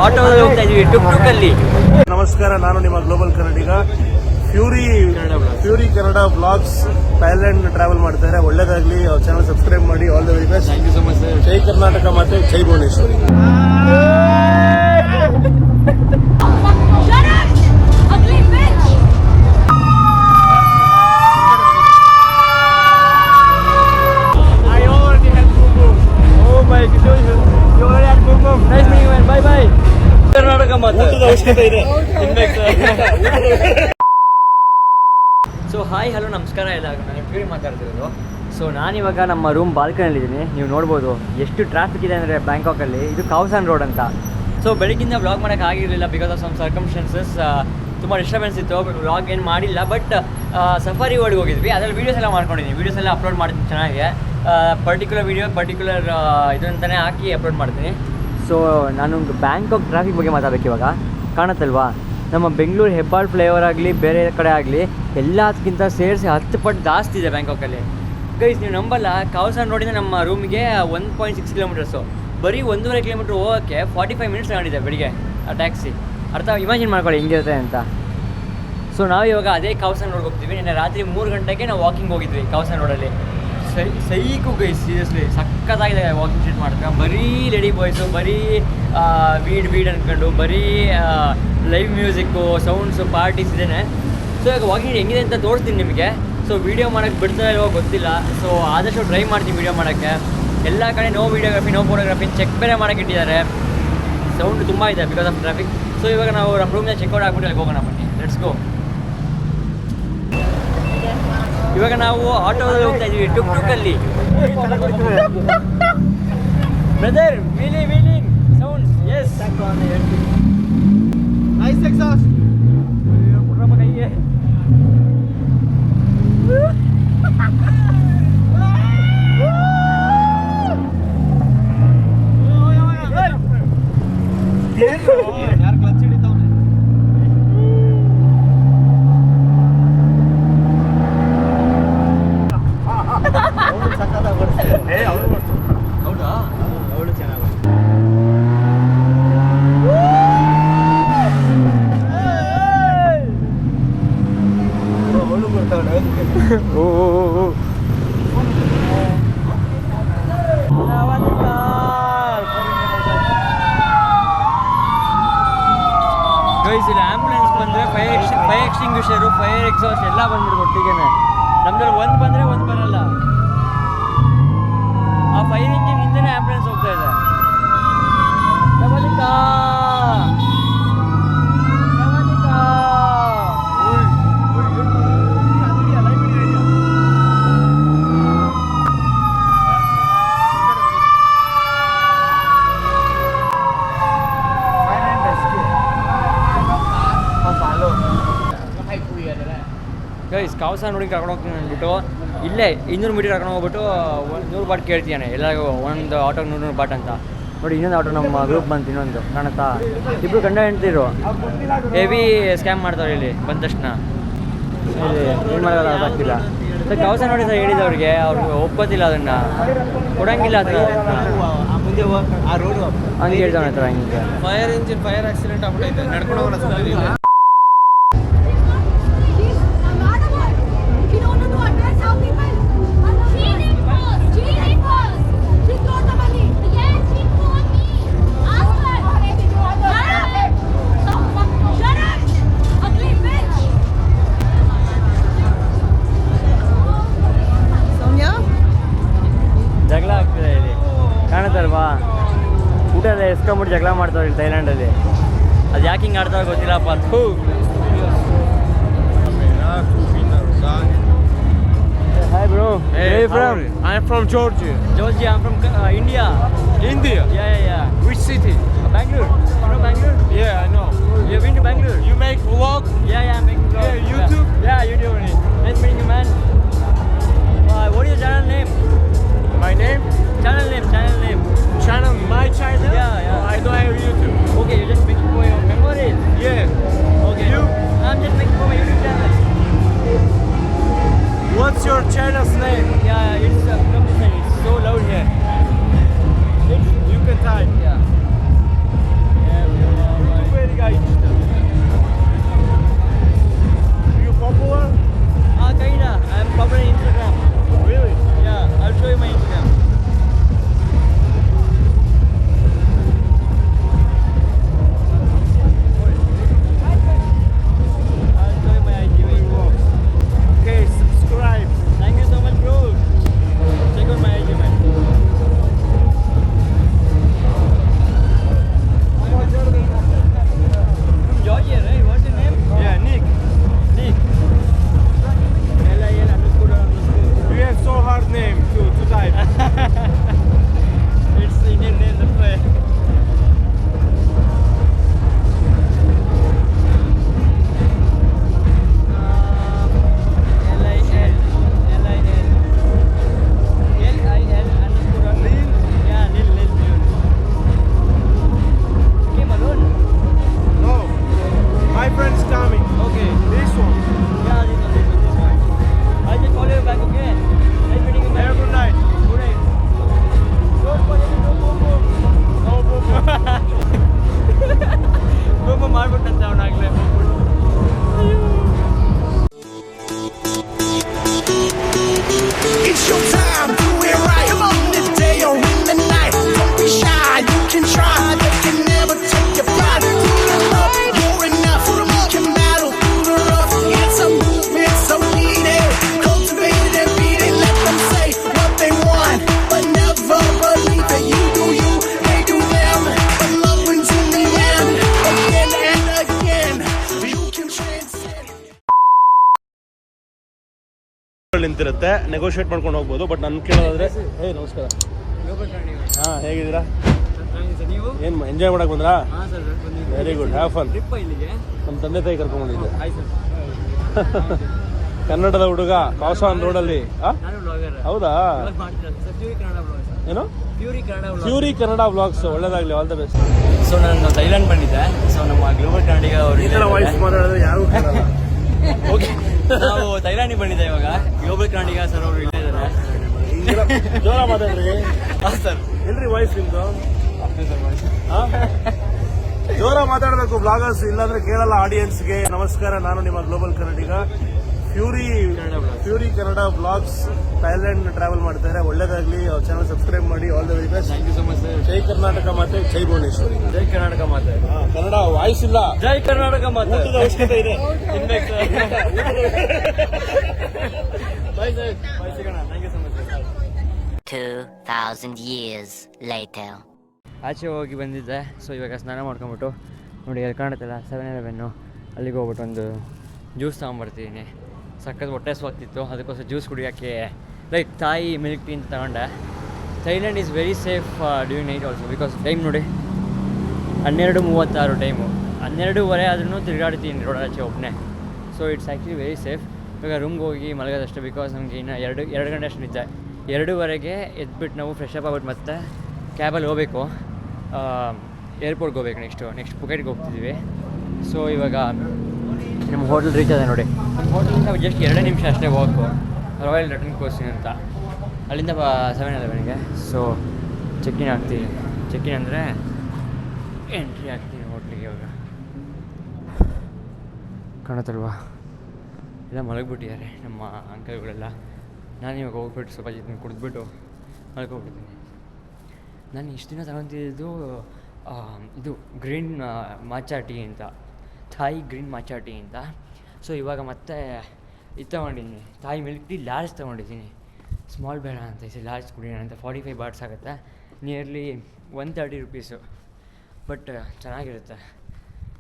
ಆಟೋದಲ್ಲಿ ಹೋಗ್ತಾ ಇದೀವಿ, ಟುಕ್ ಅಲ್ಲಿ. ನಮಸ್ಕಾರ, ನಾನು ನಿಮ್ಮ ಗ್ಲೋಬಲ್ ಕನ್ನಡಿಗ. ಫ್ಯೂರಿ ಕನ್ನಡ ಬ್ಲಾಗ್ಸ್ ಥೈಲ್ಯಾಂಡ್ ಟ್ರಾವೆಲ್ ಮಾಡ್ತಾರೆ. ಒಳ್ಳೇದಾಗ್ಲಿ. ಅವ್ರ ಚಾನಲ್ ಸಬ್ಸ್ಕ್ರೈಬ್ ಮಾಡಿ. All the very best. Thank you so much sir. ಜೈ ಕರ್ನಾಟಕ ಮತ್ತೆ ಜೈ ಭುವನೇಶ್ವರಿ. ಕರ್ನಾಟಕ ಅವಶ್ಯಕತೆ ಇದೆ. ಸೊ ಹಾಯ್ ಹಲೋ ನಮಸ್ಕಾರ ಎಲ್ಲ, ನಾನು ಫ್ಯೂರಿ ಮಾತಾಡ್ತಿರೋದು. ಸೊ ನಾನಿವಾಗ ನಮ್ಮ ರೂಮ್ ಬಾಲ್ಕನಿಯಲ್ಲಿದ್ದೀನಿ. ನೀವು ನೋಡ್ಬೋದು ಎಷ್ಟು ಟ್ರಾಫಿಕ್ ಇದೆ ಅಂದರೆ ಬ್ಯಾಂಕಾಕಲ್ಲಿ. ಇದು ಕೌಸಾನ್ ರೋಡ್ ಅಂತ. ಸೊ ಬೆಳಗ್ಗಿಂದ ವ್ಲಾಗ್ ಮಾಡೋಕ್ಕೆ ಆಗಿರಲಿಲ್ಲ ಬಿಕಾಸ್ ಆಫ್ ಸಮ್ ಸರ್ಕಮ್ಸ್ಟೆನ್ಸಸ್. ತುಂಬ ಡಿಸ್ಟರ್ಬೆನ್ಸ್ ಇತ್ತು. ವ್ಲಾಗ್ ಏನು ಮಾಡಿಲ್ಲ. ಬಟ್ ಸಫಾರಿ ವರ್ಡ್ಗೆ ಹೋಗಿದ್ವಿ. ಅದರಲ್ಲಿ ವೀಡಿಯೋಸ್ ಎಲ್ಲ ಮಾಡ್ಕೊಂಡಿದ್ದೀನಿ. ವೀಡಿಯೋಸ್ ಎಲ್ಲ ಅಪ್ಲೋಡ್ ಮಾಡ್ತೀನಿ ಚೆನ್ನಾಗಿ. ಪರ್ಟಿಕ್ಯುಲರ್ ವೀಡಿಯೋ ಪರ್ಟಿಕ್ಯುಲರ್ ಇದು ಅಂತಲೇ ಹಾಕಿ ಅಪ್ಲೋಡ್ ಮಾಡ್ತೀನಿ. ಸೊ ನಾನು ಬ್ಯಾಂಕಾಕ್ ಟ್ರಾಫಿಕ್ ಬಗ್ಗೆ ಮಾತಾಡಬೇಕು ಇವಾಗ. ಕಾಣುತ್ತಲ್ವಾ, ನಮ್ಮ ಬೆಂಗಳೂರು ಹೆಬ್ಬಾಳ್ ಫ್ಲೈಓವರ್ ಆಗಲಿ ಬೇರೆ ಕಡೆ ಆಗಲಿ ಎಲ್ಲದಕ್ಕಿಂತ ಸೇರಿಸಿ 10 ಪಟ್ಟು ಜಾಸ್ತಿ ಇದೆ ಬ್ಯಾಂಕಾಕಲ್ಲಿ. ಗೈಸ್ ನೀವು ನಂಬಲ್ಲ, ಕೌಸಾನ್ ರೋಡಿಂದ ನಮ್ಮ ರೂಮಿಗೆ 1.6 ಕಿಲೋಮೀಟರ್ಸು. ಬರೀ 1.5 ಕಿಲೋಮೀಟ್ರ್ ಹೋಗೋಕ್ಕೆ 45 ಮಿನಿಟ್ಸ್ ತಗೊಂಡಿದ್ದೆ ಬೆಳಿಗ್ಗೆ ಆ ಟ್ಯಾಕ್ಸಿ. ಇಮ್ಯಾಜಿನ್ ಮಾಡ್ಕೊಳ್ಳಿ ಹೆಂಗಿರುತ್ತೆ ಅಂತ. ಸೊ ನಾವು ಇವಾಗ ಅದೇ ಕೌಸಾನ್ ರೋಡ್ಗೆ ಹೋಗ್ತೀವಿ. ನಿನ್ನೆ ರಾತ್ರಿ 3 ಗಂಟೆಗೆ ನಾವು ವಾಕಿಂಗ್ ಹೋಗಿದ್ವಿ ಕೌಸಾನ್ ರೋಡಲ್ಲಿ. ಸೈಕು ಗೈಸ್, ಸೀರಿಯಸ್ಲಿ ಸಕ್ಕತ್ತಾಗಿದೆ ವಾಕಿಂಗ್ ಸ್ಟ್ರೀಟ್ ಮಾಡ್ತಾರೆ. ಬರೀ ಲೇಡಿ ಬಾಯ್ಸು, ಬರೀ ವೀಡ್ ಅಂದ್ಕೊಂಡು, ಬರೀ ಲೈವ್ ಮ್ಯೂಸಿಕ್ಕು, ಸೌಂಡ್ಸು, ಪಾರ್ಟೀಸ್ ಇದೇನೆ. ಸೊ ಇವಾಗ ವಾಕಿಂಗ್ ಹೆಂಗಿದೆ ಅಂತ ತೋರಿಸ್ತೀನಿ ನಿಮಗೆ. ಸೊ ವೀಡಿಯೋ ಮಾಡೋಕ್ಕೆ ಬಿಡ್ತಾ ಇಲ್ವೋ ಗೊತ್ತಿಲ್ಲ. ಸೊ ಆದಷ್ಟು ಟ್ರೈ ಮಾಡ್ತೀನಿ ವೀಡಿಯೋ ಮಾಡೋಕ್ಕೆ. ಎಲ್ಲ ಕಡೆ no videography no photography check ಬೇರೆ ಮಾಡೋಕ್ಕೆ ಇಟ್ಟಿದ್ದಾರೆ. ಸೌಂಡ್ ತುಂಬ ಇದೆ ಬಿಕಾಸ್ ಆಫ್ ಟ್ರಾಫಿಕ್. ಸೊ ಇವಾಗ ನಾವು ನಮ್ಮ ರೂಮ್ನ ಚೆಕ್ಔಟ್ ಆಗ್ಬಿಟ್ಟು ಅಲ್ಲಿ ಹೋಗೋಣ, ಬನ್ನಿ ಲೆಟ್ಸ್ ಗೋ. ಇವಾಗ ನಾವು ಆಟೋದಲ್ಲಿ ಹೋಗ್ತಾ ಇದೀವಿ, ಟುಕ್ ಅಲ್ಲಿ. Brother wheeling sounds. S nice exhaust. ಕೈಗೆ ಯಾರು ಕ್ಲಚ್ ಹಿಡಿತಾವನೆ. ಹೌದಾ? ಅವಳು ಚೆನ್ನಾಗಿ ಅವಳು ಬರ್ತಾವಳೆ. ಗೈಸ್, ಇಲ್ಲಿ ಆ್ಯಂಬುಲೆನ್ಸ್ ಬಂದರೆ ಫೈರ್ ಎಕ್ಸ್ಟಿಂಗ್ವಿಷರು, ಫೈರ್ ಎಕ್ಸಾಸ್ಟ್ ಎಲ್ಲ ಬಂದ್ಬಿಡ್ತು ಒಟ್ಟಿಗೆನೆ. ನಮ್ದ್ರಲ್ಲಿ ಒಂದು ಬಂದರೆ ಒಂದು ಬರಲ್ಲ. ಆ ಫೈರ್ ಇಂಜಿನ್ ಹಿಂದೆನೇ ಆ್ಯಂಬುಲೆನ್ಸ್ ಹೋಗ್ತಾ ಇದೆ. ಗೈಸ್, ಕೌಸಾನ್ ನೋಡಿ ಕರ್ಕೊಂಡು ಹೋಗ್ತೀನಿ ಅಂದ್ಬಿಟ್ಟು ಇಲ್ಲೇ 200 ಮೀಟರ್ ಕರ್ಕೊಂಡು ಹೋಗ್ಬಿಟ್ಟು 100 ಬಾಟ್ ಕೇಳ್ತೀಯಾನೆ ಎಲ್ಲರಿಗೂ. ಒಂದು ಆಟೋಗೆ 100 ಬಾಟ್ ಅಂತ. ನೋಡಿ ಇನ್ನೊಂದು ಆಟೋ ನಮ್ಮ ಗ್ರೂಪ್ ಬಂತು, ಇನ್ನೊಂದು ಕಾಣುತ್ತಾ. ಇಬ್ಬರು ಗಂಡ ಹೆಂಡ್ತಿರು ಹೆವಿ ಸ್ಕ್ಯಾಮ್ ಮಾಡ್ತಾರೆ ಇಲ್ಲಿ ಬಂದ ತಕ್ಷಣ. ಏನು ಮಾಡೋದು ಅದಾಗ್ತಿಲ್ಲ. ಸರ್ ಕೌಸಾನ್ ನೋಡಿ ಸರ್ ಹೇಳಿದವ್ರಿಗೆ, ಅವ್ರಿಗೆ ಒಪ್ಪೋದಿಲ್ಲ, ಅದನ್ನು ಕೊಡೋಂಗಿಲ್ಲ. ಅದನ್ನು ಮುಂದೆ ಆ ರೋಡು ಹಂಗೆ ಹೇಳ್ತಾನೆ ಹತ್ರ. ಹಂಗೆ ಫೈರ್ ಆಕ್ಸಿಡೆಂಟ್ ಆಗ್ಬಿಟ್ಟೈತೆ, ನಡ್ಕೊಂಡು ಹೋಗೋಣ. ಜಗಳ ಆಗ್ತಿದೆ ಇಲ್ಲಿ, ಕಾಣುತ್ತಲ್ವಾ. ಊಟ ಎಲ್ಲ ಎಸ್ಕೊಂಬಿಟ್ಟು ಜಗಳ ಮಾಡ್ತಾವ್ರಿ ಇಲ್ಲಿ ಥೈಲ್ಯಾಂಡಲ್ಲಿ. ಅದು ಯಾಕೆ ಹಿಂಗೆ ಆಡ್ತಾರೋ ಗೊತ್ತಿಲ್ಲಪ್ಪ. ಅದು Hi bro. Hey, where are you from? I'm from Georgia. Georgia. I'm from India. India? Yeah. Which city? Bangalore. You know Bangalore? Yeah, I know. You've been to Bangalore? You make vlog? Yeah, I'm making vlog. Yeah, YouTube? Yeah, YouTube only. Nice meeting you, man. What is your channel name? My name? Channel name. Channel? My channel? Yeah. I don't have YouTube. Okay, you're just making for your memories? Yeah. Okay. You? I'm just making for my YouTube channel. What's your channel's name? Yeah, it's so loud here. You can type. Yeah. ಅಂತಿರುತ್ತೆ, negotiate ಮಾಡ್ಕೊಂಡು ಹೋಗ್ಬೋದು. But ನಾನು ಕೇಳೋದಾದ್ರೆ ನಮಸ್ಕಾರ. ಹಾಂ, ಹೇಗಿದ್ದೀರಾ? ನೀವು ಏನು enjoy ಮಾಡಕ್ಕೆ ಬಂದ್ರಾ? ಹಾಂ sir, very good, have fun. Trip ಇಲ್ಲಿಗೆ ನಮ್ಮ ತಂದೆ ತಾಯಿ ಕರ್ಕೊಂಡ್ಬಂದಿದ್ದೆ. ಆಯ್ತು ಸರ್. ಕನ್ನಡದ ಹುಡುಗ ಕಾಸಾನ್ ರೋಡಲ್ಲಿ. ನಾನು ಬ್ಲಾಗರ್. ಹೌದಾ? ಮಾಡ್ತಿರೋದು ಸರ್, ಪ್ಯೂರಿ ಕನ್ನಡ ಬ್ಲಾಗ್ಸ್. ಏನು? Puree Kannada blogs. Puree Kannada vlogs. ಒಳ್ಳೇದಾಗಲಿ, ಆಲ್ ದ ಬೆಸ್ಟ್. ಸೊ ನಾನು ಥೈಲ್ಯಾಂಡ್ ಬಂದಿದ್ದೆ. ಸೊ ನಮ್ಮ ಗ್ಲೋಬಲ್ ಕನ್ನಡಿಗ ಅವರು ಈ ಥರ ವಾಯ್ಸ್ ಮಾತಾಡಿದ್ರೆ ಯಾರಿಗೂ ಕೇಳಲ್ಲ. ಓಕೆ, ನಾವು ಥೈಲ್ಯಾಂಡಿಗೆ ಬಂದಿದ್ದೆ ಇವಾಗ. ಗ್ಲೋಬಲ್ ಕನ್ನಡಿಗ ಸರ್ ಅವರು ಇಲ್ಲೇ ಇದ್ದಾರೆ. ಜೋರ ಮಾತಾಡ್ರಿ. ಹಾಂ ಸರ್. ಎಲ್ರಿ ವಾಯ್ಸ್ ನಿಮ್ದು? ಅಷ್ಟೇ ಸರ್ ವಾಯ್ಸ್. ಜೋರ ಮಾತಾಡಬೇಕು ಬ್ಲಾಗರ್ಸ್, ಇಲ್ಲಾಂದ್ರೆ ಕೇಳಲ್ಲ ಆಡಿಯನ್ಸ್ಗೆ. ನಮಸ್ಕಾರ, ನಾನು ನಿಮ್ಮ ಗ್ಲೋಬಲ್ ಕನ್ನಡಿಗ. ಪ್ಯೂರಿ ಕನ್ನಡ ಬ್ಲಾಗ್ಸ್ ಥೈಲ್ಯಾಂಡ್ ಟ್ರಾವೆಲ್ ಮಾಡ್ತಾರೆ. ಒಳ್ಳೇದಾಗ್ಲಿ. ಅವ್ರ ಚಾನಲ್ ಸಬ್ಸ್ಕ್ರೈಬ್ ಮಾಡಿ. All the very best. Thank you so much sir. ಜೈ ಕರ್ನಾಟಕ ಮಾತೆ, ಜೈ ಭುವನೇಶ್ವರಿ. ಜೈ ಕರ್ನಾಟಕ ಮಾತೆ. ಕನ್ನಡ ವಾಯ್ಸ್ ಇಲ್ಲ. ಜೈ ಕರ್ನಾಟಕ ಮಾತೆ. ಊಟದ ಅವಶ್ಯಕತೆ ಇದೆ. ಇನ್ಬೇಕು ಸರ್. ಬೈ ಸರ್, ಬೈ ಸಿಗೋಣ. Thank you so much sir. 2,000 years later. ಆಚೆ ಹೋಗಿ ಬಂದಿದ್ದೆ. ಸೊ ಇವಾಗ ಸ್ನಾನ ಮಾಡ್ಕೊಂಬಿಟ್ಟು ನೋಡಿ ಅಲ್ಲಿ ಕಾಣುತ್ತಲ್ಲ 7-Eleven, ಅಲ್ಲಿಗೆ ಹೋಗ್ಬಿಟ್ಟು ಒಂದು ಜ್ಯೂಸ್ ತೊಗೊಂಬರ್ತಿದ್ದೀನಿ. ಸಕ್ಕತ್ ಹೊಟ್ಟೆ ಸ್ವಾಗ್ತಿತ್ತು, ಅದಕ್ಕೋಸ್ಕರ ಜ್ಯೂಸ್ ಕುಡಿಯೋಕ್ಕೆ ಲೈಕ್ ತಾಯಿ ಮಿಲ್ಕ್ ಟೀ ಅಂತ ತಗೊಂಡೆ. Thailand is very safe during night also, because time ನೋಡಿ 12:36 ಟೈಮು. 12:15 ಆದ್ರೂ ತಿರುಗಾಡ್ತೀನಿ ರೋಡ್ ಆಚೆ ಒಬ್ಬನೇ. So it's actually very safe. ಇವಾಗ ರೂಮ್ಗೆ ಹೋಗಿ ಮಲಗೋದಷ್ಟೇ, ಬಿಕಾಸ್ ನಮಗೆ ಇನ್ನು 2 ಗಂಟೆ ಅಷ್ಟು ನಿದ್ದೆ. 2:15ಗೆ ಎದ್ಬಿಟ್ಟು ನಾವು ಫ್ರೆಶ್ ಅಪ್ ಆಗ್ಬಿಟ್ಟು ಮತ್ತೆ ಕ್ಯಾಬಲ್ಲಿ ಹೋಗಬೇಕು. ಏರ್ಪೋರ್ಟ್ಗೆ ಹೋಗ್ಬೇಕು. ನೆಕ್ಸ್ಟ್ ಪುಕೆಟ್ಗೆ ಹೋಗ್ತಿದ್ದೀವಿ. ಸೊ ಇವಾಗ ನಮ್ಮ ಹೋಟೆಲ್ ರೀಚ್ ಅದೇ ನೋಡಿ. ನಮ್ಮ ಹೋಟೆಲಿಂದ ಜಸ್ಟ್ 2 ನಿಮಿಷ ಅಷ್ಟೇ ವಾಕು, ರಾಯಲ್ ರಟನ್ ಕೋಸ್ಟಿನ್ ಅಂತ. ಅಲ್ಲಿಂದ 7-Elevenಗೆ. ಸೊ ಚೆಕ್ಇನ್ ಆಗ್ತೀವಿ. ಚೆಕ್ಇನ್ ಅಂದರೆ ಎಂಟ್ರಿ ಆಗ್ತೀನಿ ಹೋಟ್ಲಿಗೆ. ಇವಾಗ ಕಾಣುತ್ತಲ್ವಾ, ಎಲ್ಲ ಮಲಗಿಬಿಟ್ಟಿದ್ದಾರೆ ನಮ್ಮ ಅಂಕಲ್ಗಳೆಲ್ಲ. ನಾನು ಇವಾಗ ಹೋಗ್ಬಿಟ್ಟು ಸ್ವಲ್ಪ ಕುಡಿದ್ಬಿಟ್ಟು ಮಲ್ಕೊಬಿಟ್ಟಿದ್ದೀನಿ. ನಾನು ಇಷ್ಟು ದಿನ ತಗೊತಿದ್ದು ಇದು ಗ್ರೀನ್ ಮಾಚಾ ಟೀ ಅಂತ, ಥಾಯ್ ಗ್ರೀನ್ ಮಾಚಾ ಟೀ ಅಂತ. ಸೊ ಇವಾಗ ಮತ್ತೆ ಇದು ತೊಗೊಂಡಿದ್ದೀನಿ, ಥಾಯ್ ಮಿಲ್ಕ್ ಟೀ ಲಾರ್ಜ್ ತೊಗೊಂಡಿದ್ದೀನಿ. ಸ್ಮಾಲ್ ಬೇಡ ಅಂತ ಈ ಲಾರ್ಜ್ ಕುಡಿಯೋಣ ಅಂತ. 45 ಬಾಟ್ಸ್ ಆಗುತ್ತೆ, ನಿಯರ್ಲಿ 130 ರುಪೀಸು. ಬಟ್ ಚೆನ್ನಾಗಿರುತ್ತೆ.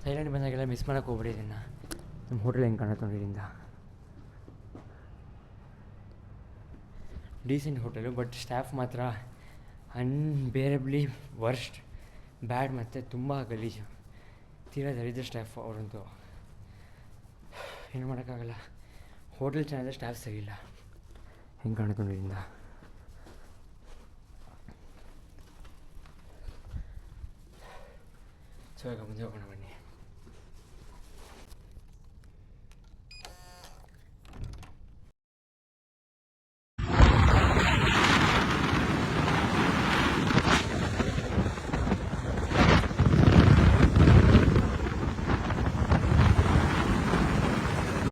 ಥೈಲ್ಯಾಂಡ್ ಬಂದಾಗೆಲ್ಲ ಮಿಸ್ ಮಾಡೋಕ್ಕೆ ಹೋಗ್ಬಿಡಿ ಇದನ್ನು. ನಮ್ಮ ಹೋಟೆಲ್ ಹೆಂಗೆ ಕಾಣುತ್ತೆ ನೋಡಿ ಇಲ್ಲಿಂದ. ಡೀಸೆಂಟ್ ಹೋಟೆಲು, ಬಟ್ ಸ್ಟಾಫ್ ಮಾತ್ರ ಅನ್ಬೇರಬ್ಲಿ ವರ್ಸ್ಟ್, ಬ್ಯಾಡ್ ಮತ್ತು ತುಂಬ ಗಲೀಜು. ತೀರಾ ದರಿದ್ರ ಸ್ಟಾಫ್ ಅವರಂತೂ. ಏನು ಮಾಡೋಕ್ಕಾಗಲ್ಲ. ಹೋಟೆಲ್ ಚೆನ್ನಾಗಿದೆ, ಸ್ಟಾಫ್ ಸರಿಯಿಲ್ಲ. ಹೆಂಗೆ ಕಾಣುತ್ತೆ ಇಲ್ಲಿಂದ. ಸೊ ಈಗ ಮುಂದೆ ಹೋಗೋಣ ಬನ್ನಿ.